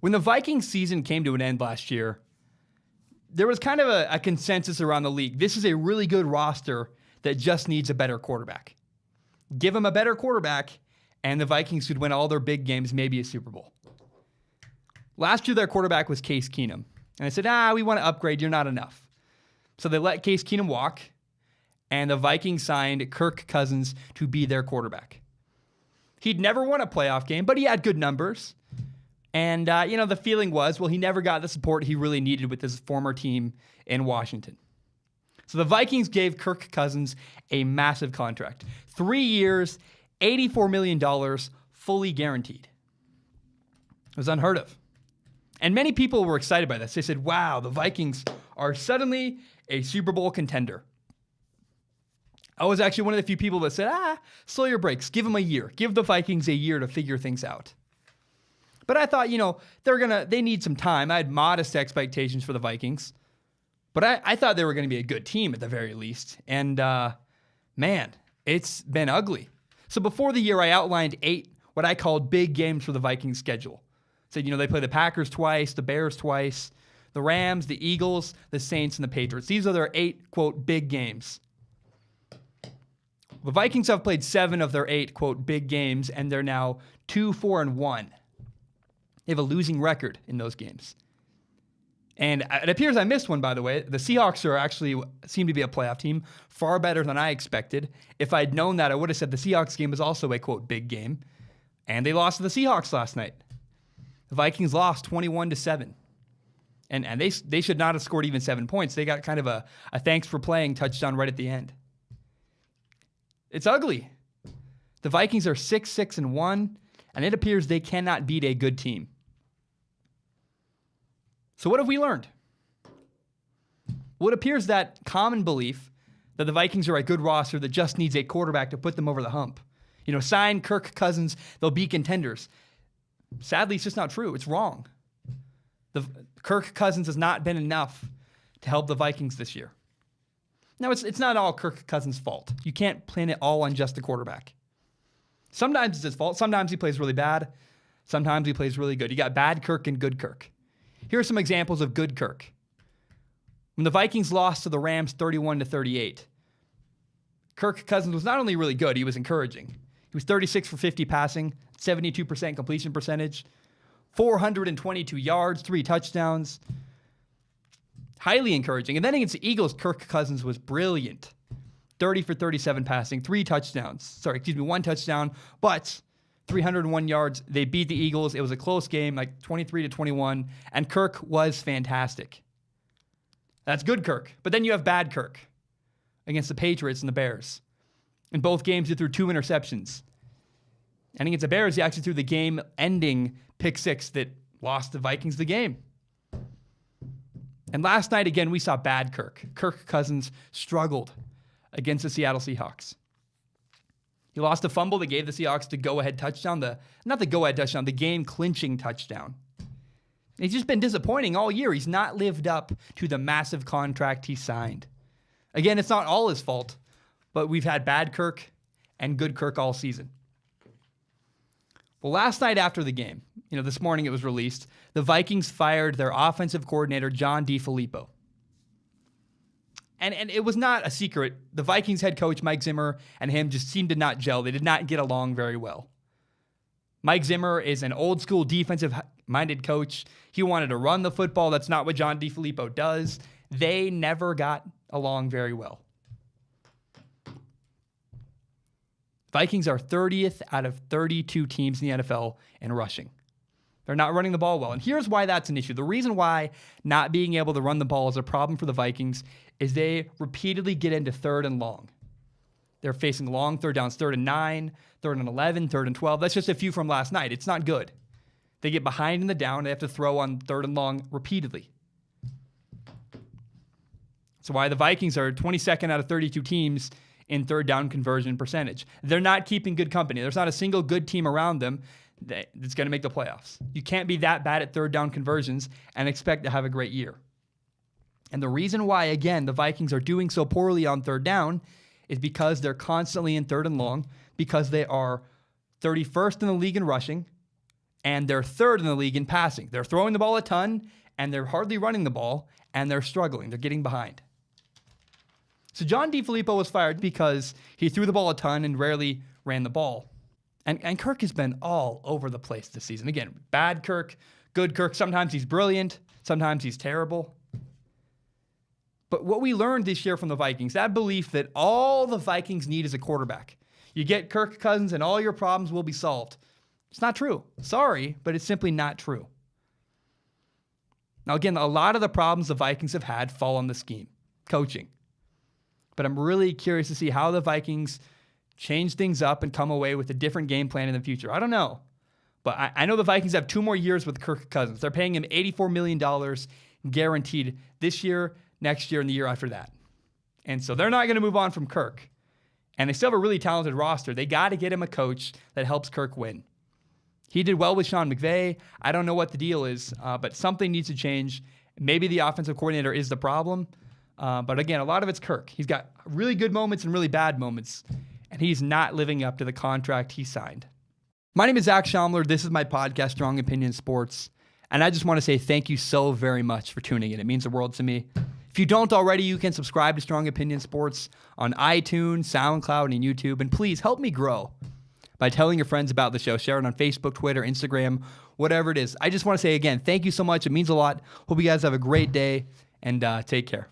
When the Vikings season came to an end last year, there was kind of a consensus around the league. This is a really good roster that just needs a better quarterback. Give them a better quarterback, and the Vikings could win all their big games, maybe a Super Bowl. Last year, their quarterback was Case Keenum. And I said, we want to upgrade. You're not enough. So they let Case Keenum walk, and the Vikings signed Kirk Cousins to be their quarterback. He'd never won a playoff game, but he had good numbers. And, the feeling was, he never got the support he really needed with his former team in Washington. So the Vikings gave Kirk Cousins a massive contract. 3 years, $84 million, fully guaranteed. It was unheard of. And many people were excited by this. They said, wow, the Vikings are suddenly a Super Bowl contender. I was actually one of the few people that said, slow your brakes. Give them a year. Give the Vikings a year to figure things out. But I thought, they need some time. I had modest expectations for the Vikings. But I thought they were going to be a good team at the very least. And, man, it's been ugly. So before the year, I outlined 8 what I called big games for the Vikings schedule. Said, they play the Packers twice, the Bears twice, the Rams, the Eagles, the Saints, and the Patriots. These are their 8, quote, big games. The Vikings have played 7 of their 8, quote, big games, and they're now 2-4-1. They have a losing record in those games. And it appears I missed one, by the way. The Seahawks seem to be a playoff team, far better than I expected. If I'd known that, I would have said the Seahawks game was also a, quote, big game. And they lost to the Seahawks last night. The Vikings lost 21-7. And they should not have scored even 7 points. They got kind of a thanks for playing touchdown right at the end. It's ugly. The Vikings are 6-1, and it appears they cannot beat a good team. So what have we learned? Well, it appears that common belief that the Vikings are a good roster that just needs a quarterback to put them over the hump. Sign Kirk Cousins, they'll be contenders. Sadly, it's just not true. It's wrong. Kirk Cousins has not been enough to help the Vikings this year. Now, it's not all Kirk Cousins' fault. You can't pin it all on just the quarterback. Sometimes it's his fault. Sometimes he plays really bad. Sometimes he plays really good. You got bad Kirk and good Kirk. Here are some examples of good Kirk. When the Vikings lost to the Rams 31-38, Kirk Cousins was not only really good, he was encouraging. He was 36 for 50 passing, 72% completion percentage, 422 yards, 3 touchdowns. Highly encouraging. And then against the Eagles, Kirk Cousins was brilliant. 30 for 37 passing, 1 touchdown, but 301 yards. They beat the Eagles. It was a close game, like 23-21, and Kirk was fantastic. That's good Kirk. But then you have bad Kirk against the Patriots and the Bears. In both games, he threw 2 interceptions. And against the Bears, he actually threw the game-ending pick 6 that lost the Vikings the game. And last night, again, we saw bad Kirk. Kirk Cousins struggled against the Seattle Seahawks. He lost a fumble that gave the Seahawks the go-ahead touchdown, the game-clinching touchdown. He's just been disappointing all year. He's not lived up to the massive contract he signed. Again, it's not all his fault, but we've had bad Kirk and good Kirk all season. Well, last night after the game, this morning it was released, the Vikings fired their offensive coordinator, John DeFilippo. And it was not a secret. The Vikings head coach, Mike Zimmer, and him just seemed to not gel. They did not get along very well. Mike Zimmer is an old-school defensive-minded coach. He wanted to run the football. That's not what John DeFilippo does. They never got along very well. Vikings are 30th out of 32 teams in the NFL in rushing. They're not running the ball well. And here's why that's an issue. The reason why not being able to run the ball is a problem for the Vikings is they repeatedly get into 3rd and long. They're facing long 3rd downs, 3rd and 9, 3rd and 11, 3rd and 12. That's just a few from last night. It's not good. They get behind in the down. They have to throw on 3rd and long repeatedly. That's why the Vikings are 22nd out of 32 teams in 3rd down conversion percentage. They're not keeping good company. There's not a single good team around them that's going to make the playoffs. You can't be that bad at 3rd down conversions and expect to have a great year. And the reason why, again, the Vikings are doing so poorly on 3rd down is because they're constantly in 3rd and long, because they are 31st in the league in rushing and they're third in the league in passing. They're throwing the ball a ton, and they're hardly running the ball, and they're struggling. They're getting behind. So John DeFilippo was fired because he threw the ball a ton and rarely ran the ball. And Kirk has been all over the place this season. Again, bad Kirk, good Kirk. Sometimes he's brilliant. Sometimes he's terrible. But what we learned this year from the Vikings, that belief that all the Vikings need is a quarterback. You get Kirk Cousins and all your problems will be solved. It's not true. Sorry, but it's simply not true. Now, again, a lot of the problems the Vikings have had fall on the scheme, coaching. But I'm really curious to see how the Vikings change things up and come away with a different game plan in the future. I don't know. But I know the Vikings have 2 more years with Kirk Cousins. They're paying him $84 million guaranteed this year, next year, and the year after that. And so they're not going to move on from Kirk. And they still have a really talented roster. They got to get him a coach that helps Kirk win. He did well with Sean McVay. I don't know what the deal is, but something needs to change. Maybe the offensive coordinator is the problem. But again, a lot of it's Kirk. He's got really good moments and really bad moments, and he's not living up to the contract he signed. My name is Zach Schaumler. This is my podcast, Strong Opinion Sports. And I just want to say thank you so very much for tuning in. It means the world to me. If you don't already, you can subscribe to Strong Opinion Sports on iTunes, SoundCloud, and YouTube. And please help me grow by telling your friends about the show. Share it on Facebook, Twitter, Instagram, whatever it is. I just want to say again, thank you so much. It means a lot. Hope you guys have a great day, and take care.